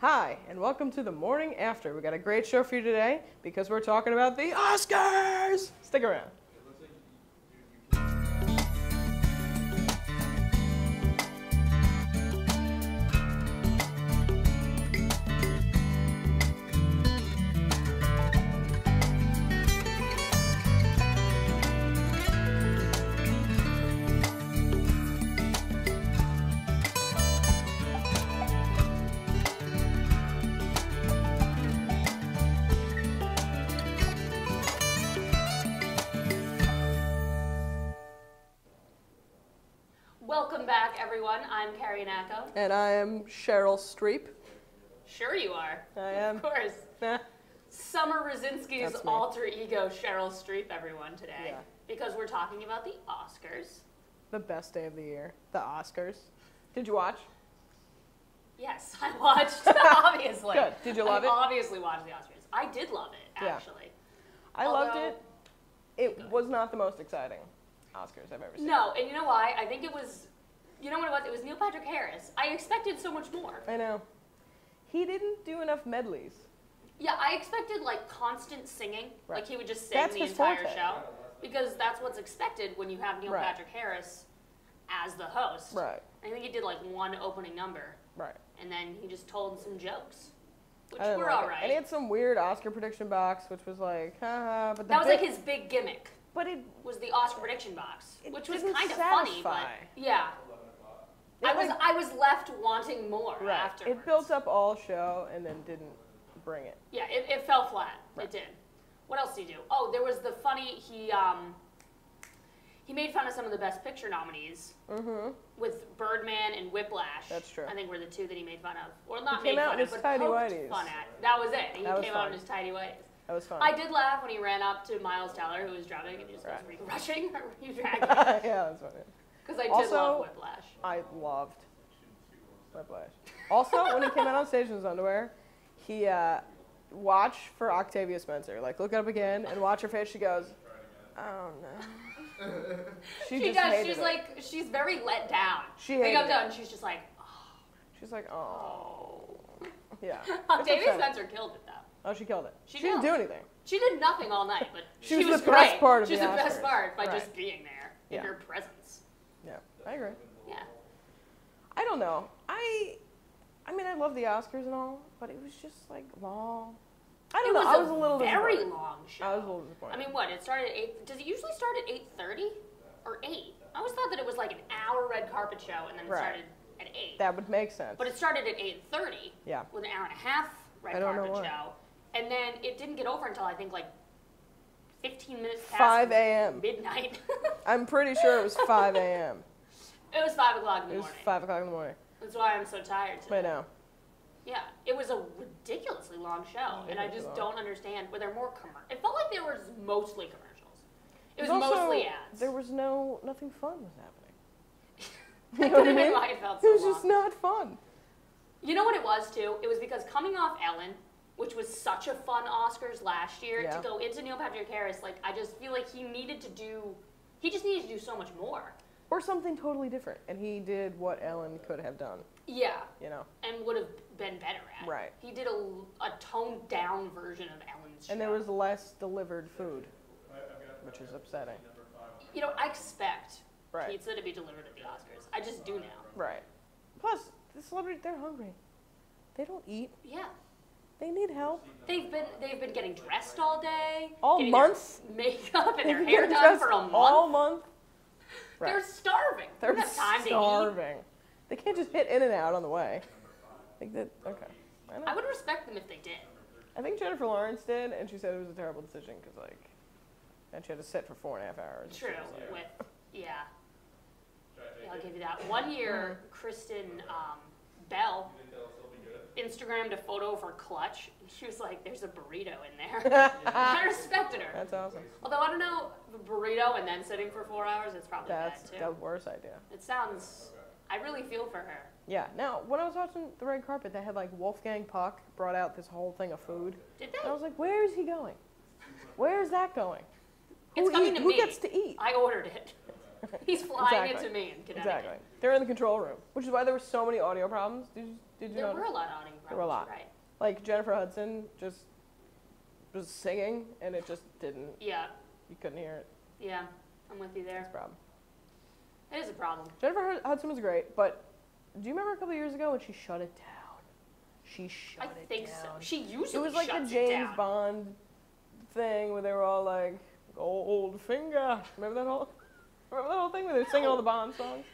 Hi, and welcome to the morning after. We got a great show for you today because we're talking about the Oscars. Stick around. Welcome back, everyone. I'm Kari Yennaco. And I am Cheryl Streep. Sure you are. I am. Of course. Sommer Rusinski's alter ego, Cheryl Streep, everyone, today. Yeah. Because we're talking about the Oscars. The best day of the year. The Oscars. Did you watch? Yes, I watched, obviously. Good. Did you love it? I obviously watched the Oscars. I did love it, actually. I loved it. It was not the most exciting Oscars I've ever seen. No, and you know why? I think it was, you know what it was? It was Neil Patrick Harris. I expected so much more. I know. He didn't do enough medleys. Yeah, I expected like constant singing. Right. Like he would just sing the entire forte. show. Because that's what's expected when you have Neil Patrick Harris as the host. Right. I think he did like one opening number. Right. And then he just told some jokes. Which were all right. And he had some weird Oscar prediction box, which was like, haha. But that was like his big gimmick. But it was the Oscar prediction box, which was kind of satisfy. funny, but yeah. I was left wanting more afterwards. It built up all show and then didn't bring it. Yeah, it fell flat. Right. It did. What else did he do? Oh, there was the funny, he made fun of some of the Best Picture nominees with Birdman and Whiplash. That's true. I think were the two that he made fun of. Well, not made fun of, but poked whities. fun at. That was it. He came out in his tidy whities. That was fun. I did laugh when he ran up to Miles Teller, who was drumming, and he just goes, "Were you rushing or were you dragging?" Yeah, that's funny. Because I did love Whiplash. I loved Whiplash. Also, when he came out on stage in his underwear, he watch for Octavia Spencer. Like, look it up again and watch her face. She goes, "Oh no." She just does. hated She's it. like, she's very let down. She hated comes out and she's just like, oh. She's like, oh. Yeah. Octavia Spencer killed it though. Oh, she killed it. She didn't do anything. She did nothing all night, but she was the great. best part of She's the the best Oscars. part by just being there in her presence. Yeah, I agree. Yeah. I don't know. I mean, I love the Oscars and all, but it was just like long. I don't know. I was a little very disappointed. long show. I was a little disappointed. I mean, what? It started at 8. Does it usually start at 8:30 or 8? I always thought that it was like an hour red carpet show and then it started at 8. That would make sense. But it started at 8:30. Yeah. With an hour and a half red carpet show. And then it didn't get over until I think like 15 minutes past 5 a.m. midnight. I'm pretty sure it was 5 a.m. It was 5 o'clock in the morning. It was 5 o'clock in the morning. That's why I'm so tired today. I know. Yeah, it was a ridiculously long show, and I just don't understand. Were there more commercials? It felt like there was mostly commercials. It was mostly ads. There was nothing fun was happening. You know what I mean? Why it felt so long. It was long. just not fun. You know what it was too? It was because coming off Ellen, which was such a fun Oscars last year, to go into Neil Patrick Harris, like I just feel like he just needed to do so much more. Or something totally different, and he did what Ellen could have done. Yeah. You know. And would have been better at. Right. He did a toned down version of Ellen's show. And there was less delivered food, which is upsetting. You know, I expect pizza to be delivered at the Oscars. I just do now. Right. Plus, the celebrities, they're hungry. They don't eat. Yeah. They need help. They've been getting dressed all day. All month. Makeup and their hair done for a month. All month. Right. They're starving. They don't have time to eat. They can't just hit in and out on the way. Like that. Okay. I would respect them if they did. I think Jennifer Lawrence did, and she said it was a terrible decision because and she had to sit for 4.5 hours. True. Yeah, I'll give you that. One year, Kristen Bell Instagrammed a photo of her clutch. She was like, "There's a burrito in there." I respected her. That's awesome. Although I don't know, the burrito and then sitting for 4 hours, it's probably bad too. That's the worst idea. It sounds. I really feel for her. Yeah. Now, when I was watching the red carpet, they had like Wolfgang Puck brought out this whole thing of food. Did they? And I was like, where is he going? Where is that going? It's coming to me. Who gets to eat? I ordered it. He's flying it to me in Connecticut. Exactly. They're in the control room, which is why there were so many audio problems. Did Did you There notice? were a lot of audio problems. There were a lot. Right. Like Jennifer Hudson just was singing, and it just didn't. Yeah. You couldn't hear it. Yeah, I'm with you there. That's a problem. It is a problem. Jennifer Hudson was great, but do you remember a couple years ago when she shut it down? She shut it down. I think so. She usually It was like the James Bond thing where they were all like, Goldfinger. Remember that whole thing where they were singing all the Bond songs?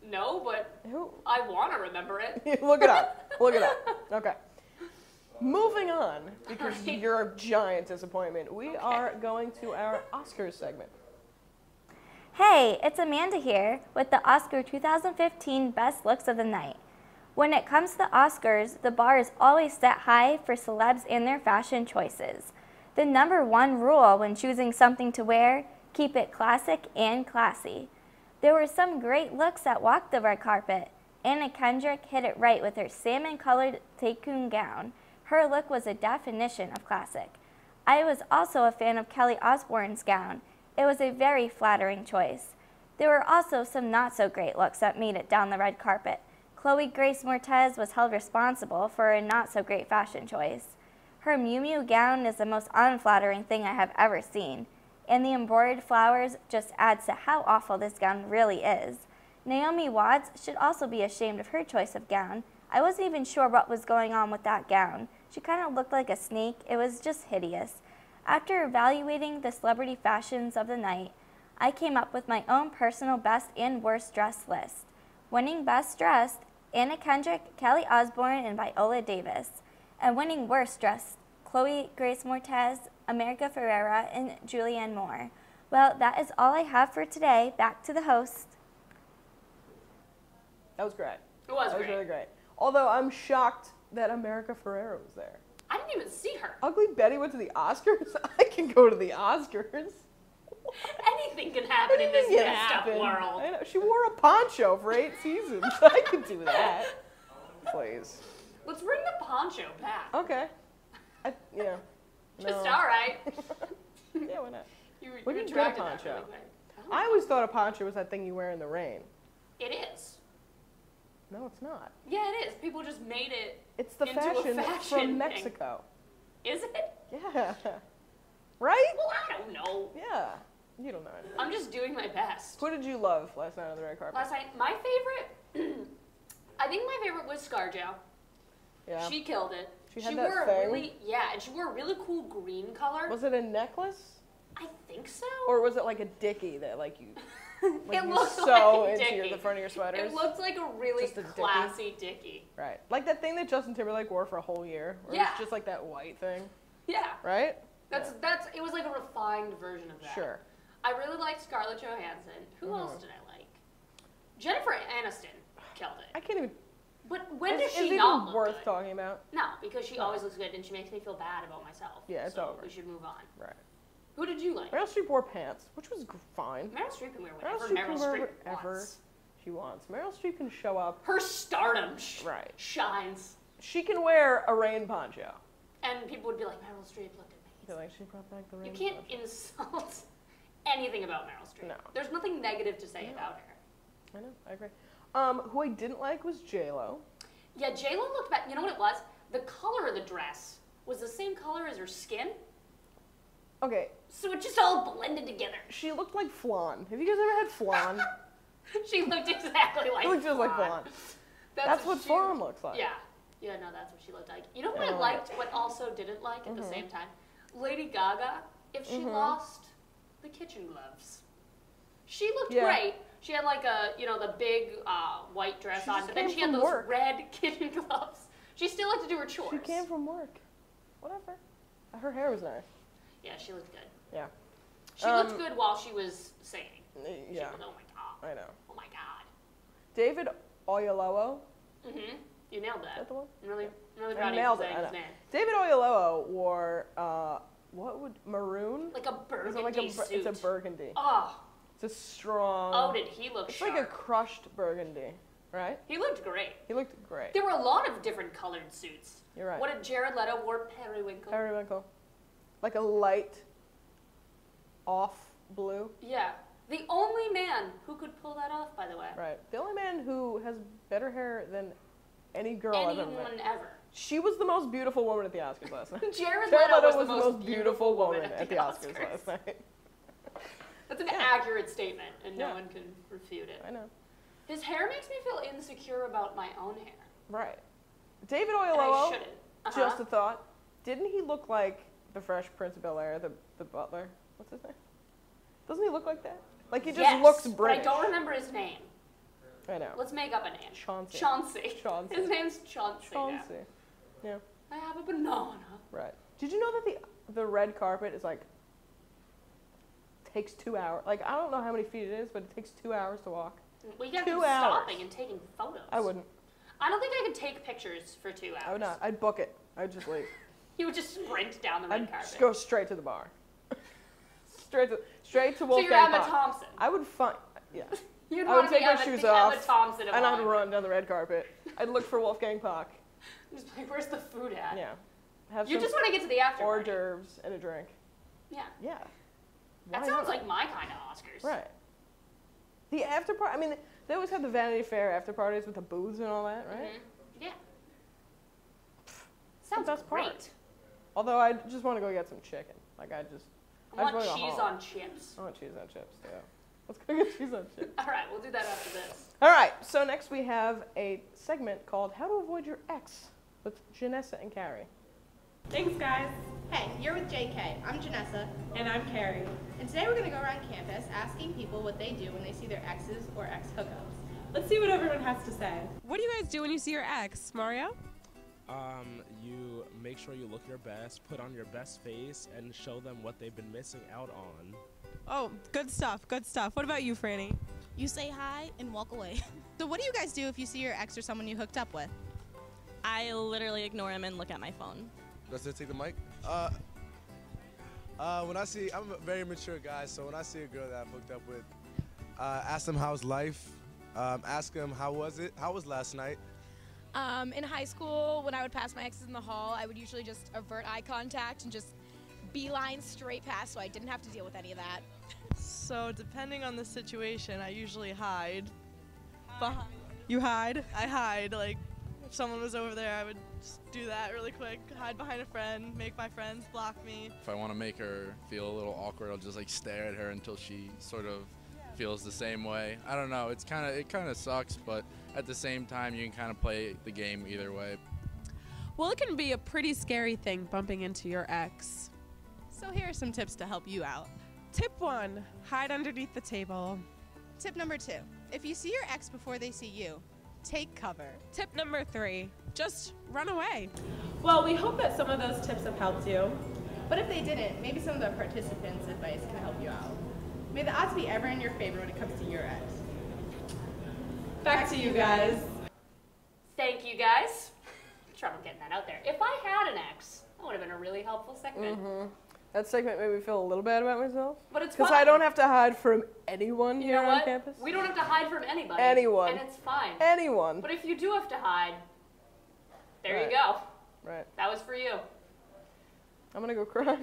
No, but Who? I want to remember it. Look it up. Look it up. Okay. Moving on, because you're a giant disappointment, we are going to our Oscars segment. Hey, it's Amanda here with the Oscar 2015 Best Looks of the Night. When it comes to the Oscars, the bar is always set high for celebs and their fashion choices. The #1 rule when choosing something to wear, keep it classic and classy. There were some great looks that walked the red carpet. Anna Kendrick hit it right with her salmon-colored tycoon gown. Her look was a definition of classic. I was also a fan of Kelly Osbourne's gown. It was a very flattering choice. There were also some not-so-great looks that made it down the red carpet. Chloe Grace Moretz was held responsible for a not-so-great fashion choice. Her Miu Miu gown is the most unflattering thing I have ever seen, and the embroidered flowers just adds to how awful this gown really is. Naomi Watts should also be ashamed of her choice of gown. I wasn't even sure what was going on with that gown. She kind of looked like a snake. It was just hideous. After evaluating the celebrity fashions of the night, I came up with my own personal best and worst dressed list. Winning Best Dressed, Anna Kendrick, Kelly Osbourne, and Viola Davis. And winning Worst Dressed, Chloe Grace Moretz, America Ferrera, and Julianne Moore. Well, that is all I have for today. Back to the host. That was great. It was That was great. really great. Although I'm shocked that America Ferrera was there. I didn't even see her. Ugly Betty went to the Oscars? I can go to the Oscars. Anything can happen in this Anything can messed up happen. world. I know. She wore a poncho for 8 seasons. I could do that. Please. Let's bring the poncho back. Okay. Yeah. Just No. all right. Yeah, why not? You When did you get a dragged that poncho? really quick. I always thought a poncho was that thing you wear in the rain. It is. No, it's not. Yeah, it is. People just made it. It's the Into a fashion fashion from thing. Mexico. Is it? Yeah. Right? Well, I don't know. Yeah. You don't know anything. I'm just doing my best. Who did you love last night on the red carpet? Last night, my favorite, I think my favorite was ScarJo. Yeah. She killed it. She had that wore thing. a really, yeah, and she wore a really cool green color. Was it a necklace? I think so. Or was it like a dickie that like you It you looked sew like a into dickie. the front of your sweaters? It looked like a really Just a dickie? classy dickie. Right. Like that thing that Justin Timberlake wore for a whole year. Where it Yeah. was just like that white thing. Yeah. Right? That's it was like a refined version of that. Sure. I really liked Scarlett Johansson. Who else did I like? Jennifer Aniston killed it. I can't even. But when is does she it not even look worth good? talking about? No, because she always looks good and she makes me feel bad about myself. Yeah, it's so over. we should move on. Right. Who did you like? Meryl Streep wore pants, which was fine. Meryl Streep can wear Meryl whatever Streep Meryl can wear Streep whatever wants. she wants. Meryl Streep can show up. Her stardom Right. shines. She can wear a rain poncho. And people would be like, Meryl Streep looked They're amazing. like, she brought back the rain You can't poncho. insult anything about Meryl Streep. No. There's nothing negative to say No. about her. I know, I agree. Who I didn't like was J-Lo. Yeah, J-Lo looked bad. You know what it was? The color of the dress was the same color as her skin. Okay, So it just all blended together. she looked like Flan. Have you guys ever had Flan? She looked exactly like She looked just like Flan. Flan. That's what she- Flan looks like. Yeah. Yeah, no, that's what she looked like. You know what I I don't like liked, but also didn't like at the Mhm. same time? Lady Gaga, if she Mhm. lost the kitchen gloves. She looked Yeah. great. She had like a, the big white dress She on, just but then came she had from those work. red kitchen gloves. She still had to do her chores. She came from work. Whatever. Her hair was nice. Yeah, she looked good. Yeah. She looked good while she was singing. Yeah, Oh my god. I know. Oh my god. David Oyelowo. Mm-hmm. You nailed Is that. that the one? I'm really I proud of you nailed for it, saying I his know. name. David Oyelowo wore, maroon? Like a Is burgundy it like suit. it's a burgundy. Oh, It's a strong. oh, did he look It's sharp? like a crushed burgundy, right? He looked great. He looked great. There were a lot of different colored suits. You're right. What did Jared Leto wore? Periwinkle. Periwinkle. Like a light off blue. Yeah. The only man who could pull that off, by the way. Right. The only man who has better hair than any girl I've ever met. Anyone ever. She was the most beautiful woman at the Oscars last night. Jared Leto was the most beautiful woman at the Oscars last night. That's an accurate statement, and no one can refute it. I know. His hair makes me feel insecure about my own hair. Right. David Oyelowo, shouldn't. just a thought. Didn't he look like the Fresh Prince of Bel-Air, the butler? What's his name? Doesn't he look like that? Like he just looks British. But I don't remember his name. I know. Let's make up a name. Chauncey. His name's Chauncey. Chauncey. Yeah. I have a banana. Right. Did you know that the red carpet is like takes 2 hours? Like I don't know how many feet it is, but it takes 2 hours to walk. Well, you gotta keep stopping and taking photos. I wouldn't. I don't think I could take pictures for 2 hours. I would not. I'd book it. I'd just leave. You would just sprint down the red carpet. I'd just go straight to the bar. straight to Wolfgang So you're Emma Puck. Thompson. I would find. Yeah. You'd I would take my shoes off, Emma Thompson and I'd run down the red carpet. I'd look for Wolfgang Puck. Just like, where's the food at? Yeah. Have You just want to get to the after hors party. d'oeuvres and a drink. Yeah. Yeah. That sounds like my kind of Oscars. Right. The after party. I mean, they always have the Vanity Fair after parties with the booths and all that, right? Mm-hmm. Yeah. Sounds the best great. Part. Although I just want to go get some chicken. Like I want cheese on chips. I want cheese on chips too. Let's go get cheese on chips. All right, we'll do that after this. All right. So next we have a segment called "How to Avoid Your Ex" with Janessa and Kari. Thanks, guys. Hey, you're with JK. I'm Janessa. And I'm Kari. And today we're going to go around campus asking people what they do when they see their exes or ex-hookups. Let's see what everyone has to say. What do you guys do when you see your ex, Mario? You make sure you look your best, put on your best face, and show them what they've been missing out on. Oh, good stuff, good stuff. What about you, Franny? You say hi and walk away. So what do you guys do if you see your ex or someone you hooked up with? I literally ignore him and look at my phone. Does it take the mic? When I see, I'm a very mature guy, so when I see a girl that I've hooked up with, ask them how's life, ask them how was last night. In high school, when I would pass my exes in the hall, I would usually just avert eye contact and just beeline straight past so I didn't have to deal with any of that. So depending on the situation, I usually hide. You hide? I hide. Like, if someone was over there, I would just do that really quick, hide behind a friend, make my friends block me. If I want to make her feel a little awkward, I'll just like stare at her until she sort of feels the same way. I don't know, it kind of sucks, but at the same time you can kind of play the game either way. Well, it can be a pretty scary thing bumping into your ex. So here are some tips to help you out. Tip 1, hide underneath the table. Tip number 2, if you see your ex before they see you, take cover. Tip number 3, just run away. Well, we hope that some of those tips have helped you. But if they didn't, maybe some of the participants' advice can help you out. May the odds be ever in your favor when it comes to your ex. Back to you guys. Thank you, guys. Trouble getting that out there. If I had an ex, that would have been a really helpful segment. That segment made me feel a little bad about myself. But it's because fun. I don't have to hide from anyone You here know on what? campus. We don't have to hide from anybody. Anyone. And it's fine. Anyone. But if you do have to hide, there Right. you go. Right. That was for you. I'm gonna go cry.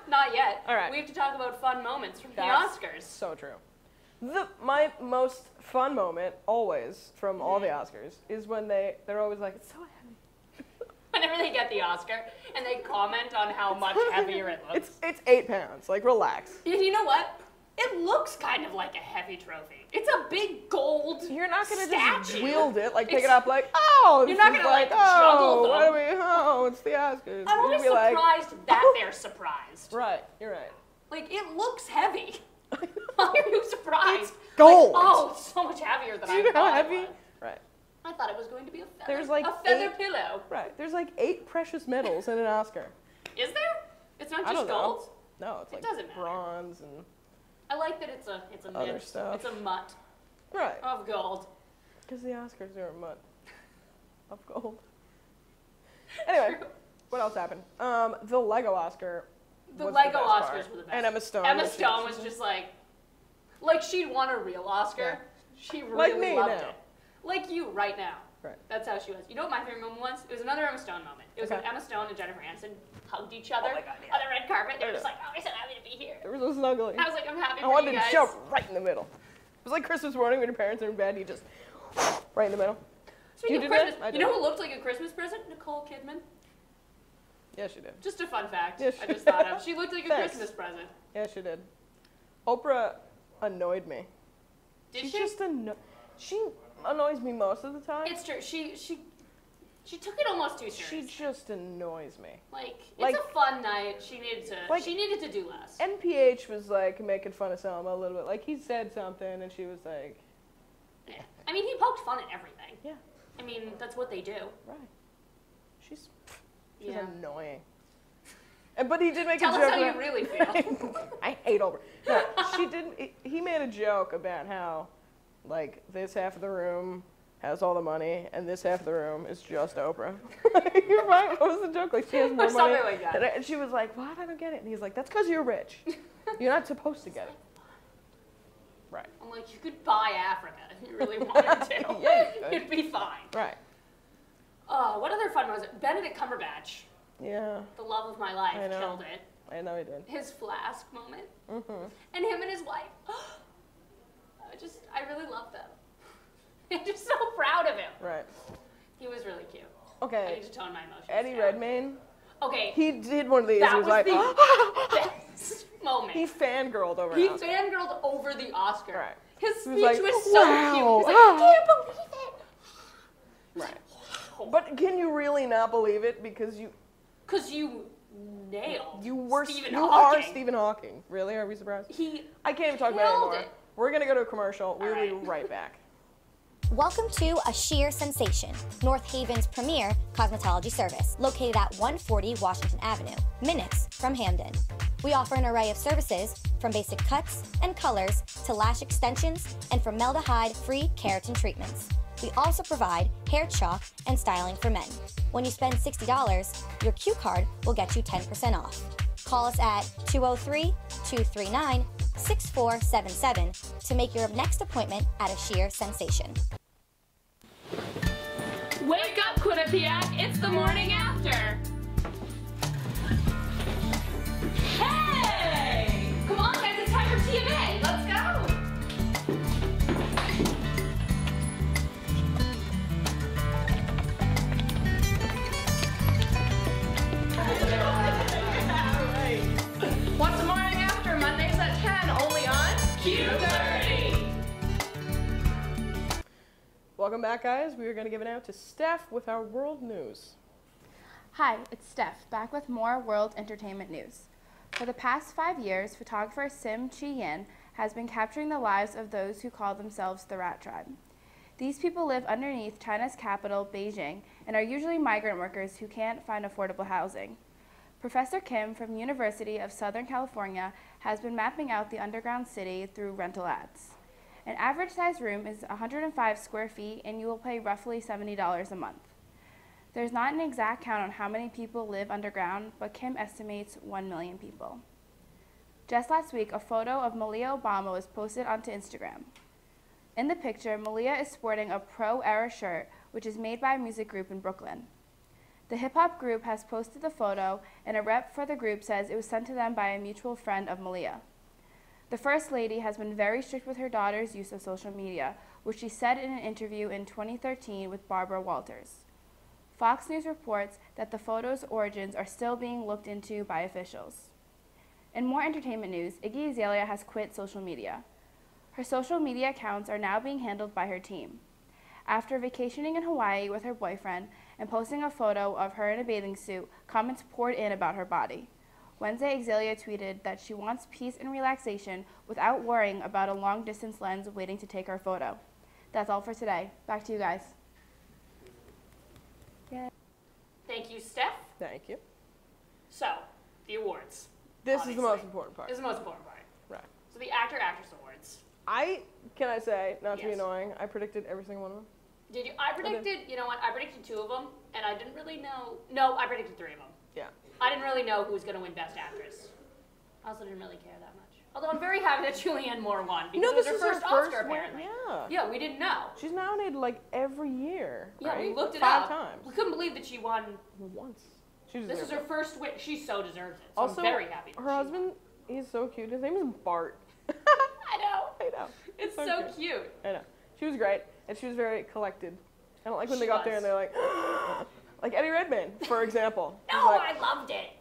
Not yet. All right. We have to talk about fun moments from That's the Oscars. So true. My most fun moment, always, from all the Oscars, is when they're always like, it's so heavy. Whenever they get the Oscar and they comment on how much heavier it looks. It's 8 pounds. Like, relax. You know what? It looks kind of like a heavy trophy. It's a big gold You're not gonna statue. just wield it, like pick it up, like, oh, You're this not is gonna like, juggle them. what are we? Oh, it's the Oscars. I'm always You'd be like, surprised that they're surprised. Right, you're right. Like, it looks heavy. Why are you surprised? It's gold. Like, oh, it's so much heavier than Do I you know thought how it heavy? was. Right. I thought it was going to be a feather. There's like a feather 8 pillow. Right. There's like 8 precious metals in an Oscar. Is there? It's not I just don't know. gold? No, it's It like doesn't matter. bronze and I like that it's a Other mint. stuff. It's a mutt right. of gold. Because the Oscars are a mutt of gold. Anyway, what else happened? The Lego Oscar. The was Lego the best Oscars part. were the best. And Emma Stone. Emma Stone was just like she'd won a real Oscar. Yeah. She really Like me loved now. it. Like you right now. Right. That's how she was. You know what my favorite moment was? It was another Emma Stone moment. It was when Emma Stone and Jennifer Aniston hugged each other Oh my God, yeah. on the red carpet. They were just like, oh, I'm so happy to be here. They were so snuggly. I was like, I'm happy I for wanted you to guys. jump right in the middle. It was like Christmas morning when your parents are in bed. You just right in the middle. Speaking You of did Christmas, that? I you know did. who looked like a Christmas present? Nicole Kidman. Yeah, she did. Just a fun fact Yeah, I just thought of. She looked like a Thanks. Christmas present. Yeah, she did. Oprah annoyed me. Did she? She annoys me most of the time. It's true. She took it almost too seriously. She just annoys me. Like, Like- it's a fun night. She needed to do less. NPH was like making fun of Selma a little bit. Like he said something and she was like, Yeah. I mean, he poked fun at everything. Yeah. I mean, that's what they do. Right. She's Yeah. annoying. But he did make Tell a us joke. how you about- really feel. I hate Oprah. No, she didn't. He made a joke about how, like, this half of the room has all the money, and this half of the room is just Oprah. You're right. What was the joke? Like she has more Or money. something like that. And she was like, "What? I don't get it." And he's like, "That's because you're rich. You're not supposed to get it." Right. I'm like, you could buy Africa if you really wanted to. Yeah, you could. You'd be fine. Right. Oh, what other fun was it? Benedict Cumberbatch, Yeah. the love of my life, I know. killed it. I know he did. His flask moment, Mhm. and him and his wife. I really love them. I'm just so proud of him. Right. He was really cute. Okay. I need to tone my emotions Eddie down. Redmayne. Okay. He did one of these. That He was like, the best moment. he fangirled over He an Oscar. fangirled over the Oscar. Right. His He speech was like, was so wow. cute. He was like, I can't believe it. Right. But can you really not believe it because you? Because you nailed. You were. Stephen you Hawking. are Stephen Hawking. Really? Are we surprised? I can't even talk about it killed anymore. it. We're gonna go to a commercial. We'll be right back. Welcome to A Sheer Sensation, North Haven's premier cosmetology service, located at 140 Washington Avenue, minutes from Hamden. We offer an array of services, from basic cuts and colors to lash extensions and formaldehyde-free keratin treatments. We also provide hair chalk and styling for men. When you spend $60, your Q card will get you 10% off. Call us at 203-239-6477 to make your next appointment at A Sheer Sensation. Wake up, Quinnipiac. It's the morning after. Hey! Come on, guys. It's time for TMA. Let's go. What's the morning after? Mondays at 10, only on Q30. Welcome back, guys. We are gonna give it out to Steph with our world news. Hi, it's Steph, back with more world entertainment news. For the past 5 years, photographer Sim Chi-yin has been capturing the lives of those who call themselves the Rat Tribe. These people live underneath China's capital, Beijing, and are usually migrant workers who can't find affordable housing. Professor Kim from University of Southern California has been mapping out the underground city through rental ads. An average size room is 105 square feet, and you will pay roughly $70 a month. There's not an exact count on how many people live underground, but Kim estimates 1 million people. Just last week, a photo of Malia Obama was posted onto Instagram. In the picture, Malia is sporting a Pro-Era shirt, which is made by a music group in Brooklyn. The hip-hop group has posted the photo, and a rep for the group says it was sent to them by a mutual friend of Malia. The First Lady has been very strict with her daughter's use of social media, which she said in an interview in 2013 with Barbara Walters. Fox News reports that the photo's origins are still being looked into by officials. In more entertainment news, Iggy Azalea has quit social media. Her social media accounts are now being handled by her team. After vacationing in Hawaii with her boyfriend and posting a photo of her in a bathing suit, comments poured in about her body. Wednesday, Azalea tweeted that she wants peace and relaxation without worrying about a long-distance lens waiting to take her photo. That's all for today. Back to you guys. Yeah. Thank you, Steph. Thank you. So, the awards. This obviously. is the most important part. This is the most important part. Right. So the Actor-Actress Awards. Can I say, not to be Yes. annoying, I predicted every single one of them. Did you? I predicted, you know what, I predicted 2 of them, and I didn't really know. No, I predicted 3 of them. Yeah. I didn't really know who was going to win Best Actress. I also didn't really care that much. Although I'm very happy that Julianne Moore won, because it was her first Oscar, apparently. Yeah. Yeah, we didn't know. She's nominated like every year. Yeah, right? we looked it 5 up. times. We couldn't believe that she won once. She This is deserves her it. first win. She so deserves it. So Also, I'm very happy. That her husband, he's so cute. His name is Bart. I know. I know. It's so cute. I know. She was great, and she was very collected. I don't like when they go up there and they're like Eddie Redmayne, for example. No, like, I loved it.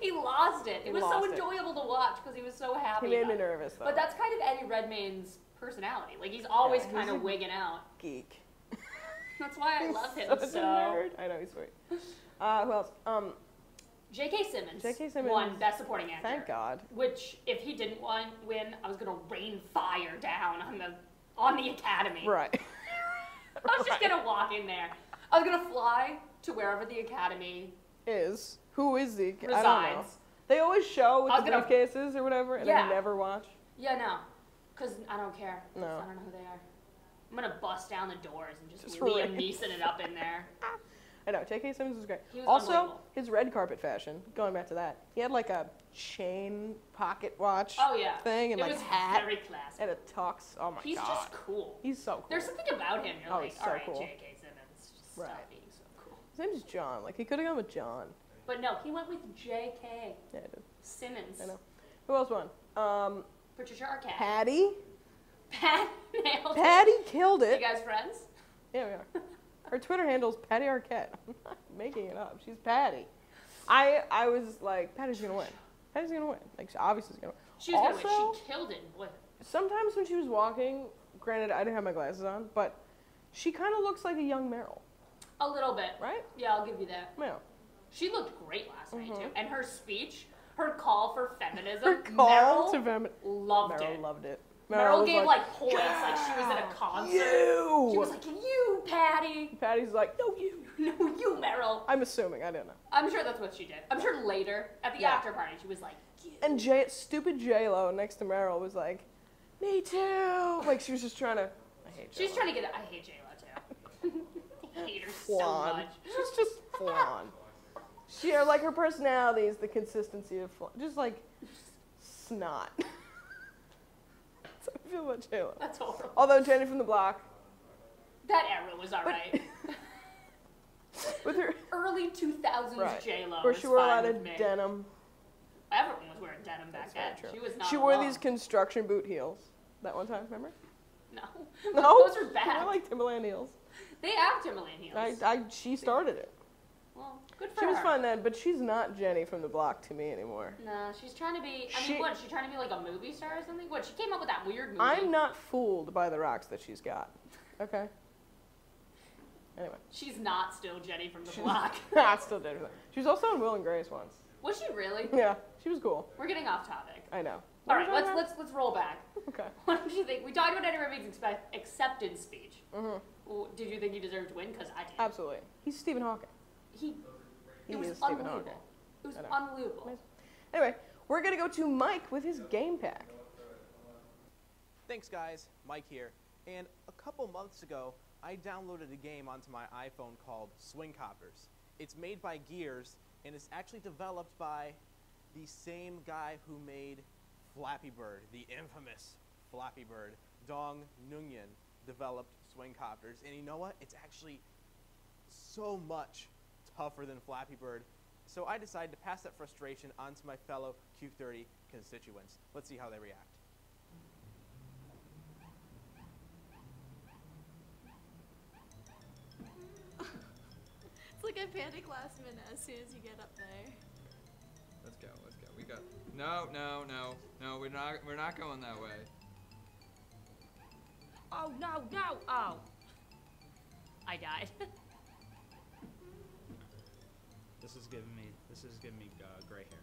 He lost it. It was so enjoyable to watch because he was so happy. He made me nervous, though. But that's kind of Eddie Redmayne's personality. Like, he's always kind of wigging out. Geek. That's why I love him Such a nerd. I know, he's sweet. Who else? J.K. Simmons. J.K. Simmons won Best Supporting Actor. Thank God. Which, if he didn't win, I was gonna rain fire down on the Academy. Right. I was just gonna walk in there. I was gonna fly to wherever the Academy is. Who is the? Resides. I don't know. They always show with the briefcases or whatever, and I never watch. Yeah, no, because I don't care. No. I don't know who they are. I'm gonna bust down the doors and just Liam Neeson it up in there. I know, J.K. Simmons was great. He was also, his red carpet fashion, going back to that, he had like a chain pocket watch thing and it like was hat very classy. and a tux. Oh my God. He's just cool. He's so cool. There's something about him. You're like, he's so all right, cool. J.K. Simmons, just stop being so cool. His name is John. Like, he could have gone with John. But no, he went with J.K. Yeah, he did. Simmons. I know. Who else won? Patricia Arquette. Patty. Pat nailed it. Patty killed it. You guys friends? Yeah, we are. Her Twitter handle's Patty Arquette. I'm not making it up. She's Patty. I was like, Patty's gonna win. Patty's gonna win. Like, she obviously is gonna win. She was gonna win. She killed it. Boy. Sometimes when she was walking, granted I didn't have my glasses on, but she kind of looks like a young Meryl. A little bit. Right? Yeah, I'll give you that. Yeah. She looked great last night too, and her speech, her call for feminism. Her call Meryl to feminism. Loved Meryl it. loved it. Meryl gave like points, like she was at a concert. You. She was like, "You, Patty." Patty's like, "No, you." No, you, Meryl. I'm assuming. I don't know. I'm sure that's what she did. I'm sure later at the after party she was like, "You." And stupid J-Lo next to Meryl was like, "Me too." Like she was just trying to. I hate J-Lo. She's trying to get it. I hate J-Lo too. I hate her so Flan. much. She's just flan. Like her personality is the consistency of flan. Just like snot. That's how I feel about J-Lo. That's horrible. Although Jenny from the Block. That era was alright. With her early 2000s J-Lo. Where she wore a lot of denim. Everyone was wearing denim back then. She was not She wore alone. these construction boot heels. That one time, remember? No. No? Those are bad. They're like Timberland heels. They have Timberland heels. She started it. Well, good for She her. was fun then, but she's not Jenny from the Block to me anymore. No, she's trying to be, what, she's trying to be like a movie star or something? What, she came up with that weird movie? I'm not fooled by the rocks that she's got. Okay? Anyway. She's not still Jenny from the Block. Not still Jenny. She was also on Will and Grace once. Was she really? Yeah, she was cool. We're getting off topic. I know. All right, let's roll back. Okay. What did you think? We talked about Eddie Redmayne's acceptance speech. Mm-hmm. Did you think he deserved to win? Because I did. Absolutely. He's Stephen Hawking. It was unbelievable. It was unbelievable. Amazing. Anyway, we're going to go to Mike with his game pack. Thanks, guys. Mike here. And a couple months ago, I downloaded a game onto my iPhone called Copters. It's made by Gears, and it's actually developed by the same guy who made Flappy Bird, the infamous Flappy Bird. Dong Nguyen developed Copters, and you know what? It's actually so much tougher than Flappy Bird. So I decided to pass that frustration on to my fellow Q30 constituents. Let's see how they react. It's like I panic last minute as soon as you get up there. Let's go. We got. No, we're not going that way. Oh no! Oh, I died. This is giving me gray hair.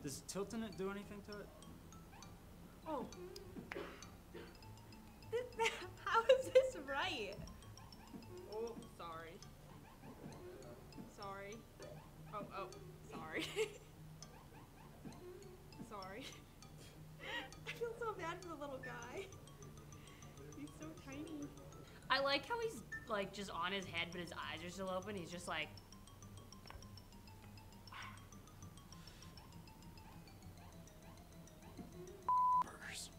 Does tilting it do anything to it? Oh. How is this right? Oh, sorry. Sorry. Oh, sorry. Sorry. I feel so bad for the little guy. He's so tiny. I like how he's like just on his head, but his eyes are still open. He's just like. Burgers.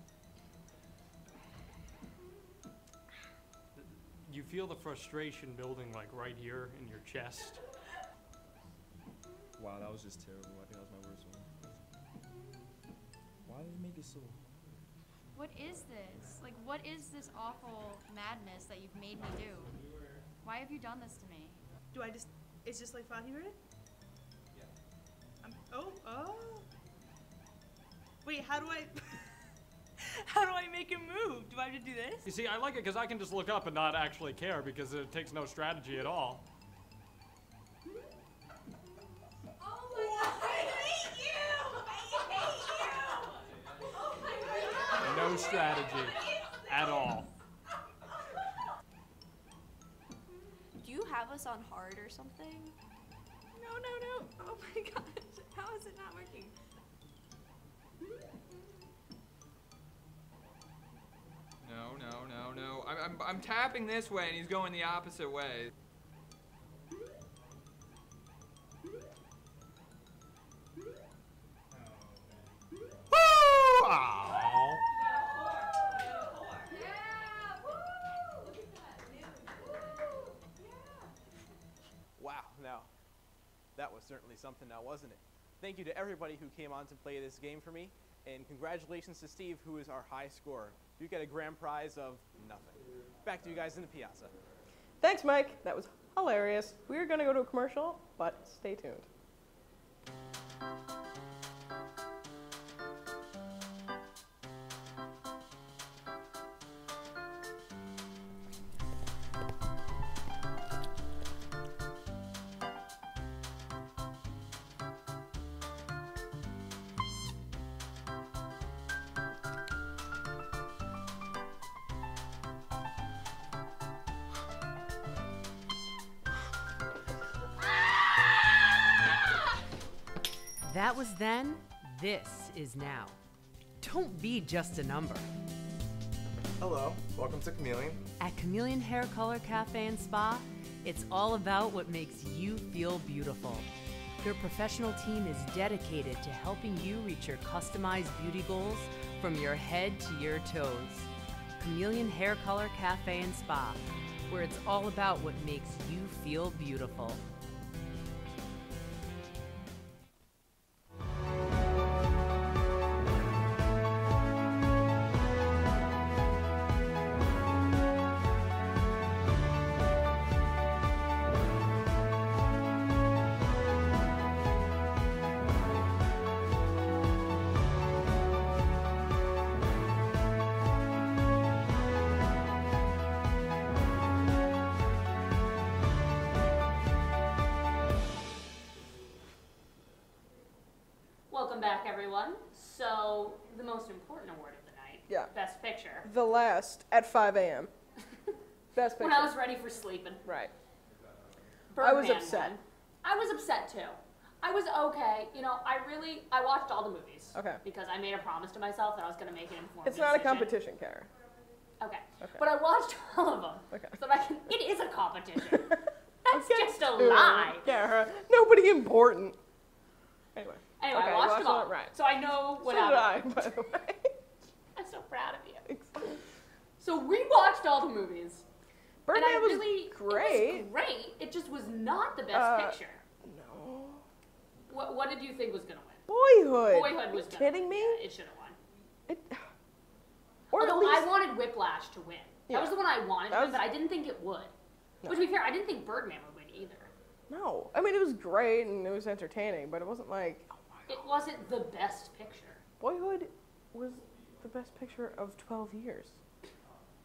You feel the frustration building like right here in your chest. Wow, that was just terrible. I think that was my worst one. Why did they make it so? What is this? Like, what is this awful madness that you've made me do? Why have you done this to me? Do I just, it's just like Flappy Bird? Yeah. Oh. Wait, how do I, how do I make him move? Do I have to do this? You see, I like it because I can just look up and not actually care because it takes no strategy at all. Oh my God, I hate you! I hate you! Oh my God! No strategy at all. Do you have us on hard or something? No. Oh my gosh, how is it not working? No. I'm tapping this way and he's going the opposite way. Wow, now, that was certainly something now, wasn't it? Thank you to everybody who came on to play this game for me, and congratulations to Steve, who is our high scorer. You get a grand prize of nothing. Back to you guys in the piazza. Thanks, Mike. That was hilarious. We're going to go to a commercial, but stay tuned. That was then, this is now. Don't be just a number. Hello, welcome to Chameleon. At Chameleon Hair Color Cafe and Spa, it's all about what makes you feel beautiful. Their professional team is dedicated to helping you reach your customized beauty goals from your head to your toes. Chameleon Hair Color Cafe and Spa, where it's all about what makes you feel beautiful. Welcome back, everyone. So, the most important award of the night. Yeah. Best Picture. The last at 5 a.m. Best picture. When I was ready for sleeping. Right. Birdman I was upset. won. I was upset too. I was okay. You know, I watched all the movies. Okay. Because I made a promise to myself that I was going to make an informed It's not a decision. competition, Kara. Okay. Okay. But I watched all of them. Okay. So that it is a competition. That's just a Dude, lie. Kara, nobody important. Anyway, Anyway, okay, I watched them all. it, right. So I know what So did I, happened. by the way. I'm so proud of you. So we watched all the movies. Birdman and I was really, great. It was great. It just was not the best picture. No. What did you think was going to win? Boyhood. Boyhood was Are you gonna kidding win. me? Yeah, it should have won. Or Although at least, I wanted Whiplash to win. Yeah. That was the one I wanted to That win, was- but I didn't think it would. No. Which, to be fair, I didn't think Birdman would win either. no. I mean, it was great and it was entertaining, but it wasn't like, oh my God. It wasn't the best picture. Boyhood was the best picture of 12 years.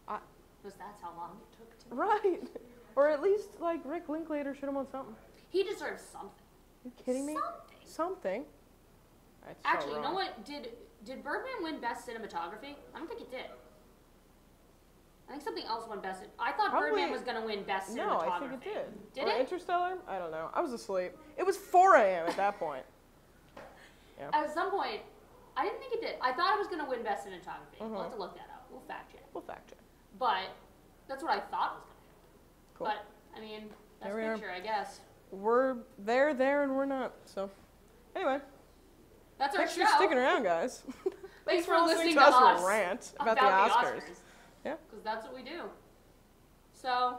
Because that's how long it took to Right. Or at least, like, Rick Linklater should have won something. He deserves something. Are you kidding me? Something. That's so Actually, you know wrong. what? Did Birdman win Best Cinematography? I don't think it did. I think something else won Best. I thought Probably- Birdman was going to win Best No, Cinematography. I think it did. Did Or it? Interstellar? I don't know. I was asleep. It was 4 a.m. at that point. Yeah. At some point, I didn't think it did. I thought it was going to win Best Cinematography. Mhm. We'll have to look that up. We'll fact check. We'll fact check. But that's what I thought was going to happen. Cool. But, I mean, Best There we are. Picture, I guess. We're there, and we're not. So, anyway. That's our Thanks show. for sticking around, guys. Thanks for listening to us us rant about the Oscars. Yeah. Because that's what we do. So,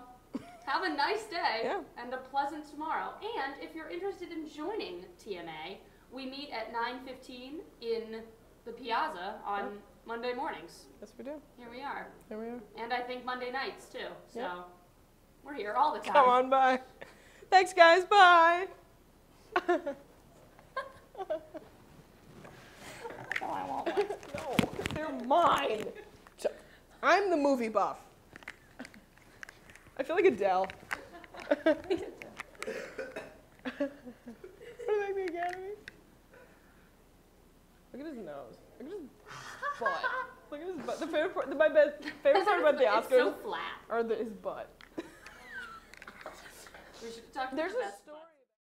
have a nice day and a pleasant tomorrow. And if you're interested in joining TMA, we meet at 9:15 in the Piazza on Monday mornings. Yes, we do. Here we are. Here we are. And I think Monday nights, too. So Yep. we're here all the time. Come on, bye. Thanks, guys. Bye. No, I won't. No, they're mine. I'm the movie buff. I feel like Adele. What do they make the Academy? Look at his nose. Look at his butt. Look at his butt. The favorite part, my favorite part about the Oscars It's so flat. his butt. We should talk There's about a Best story.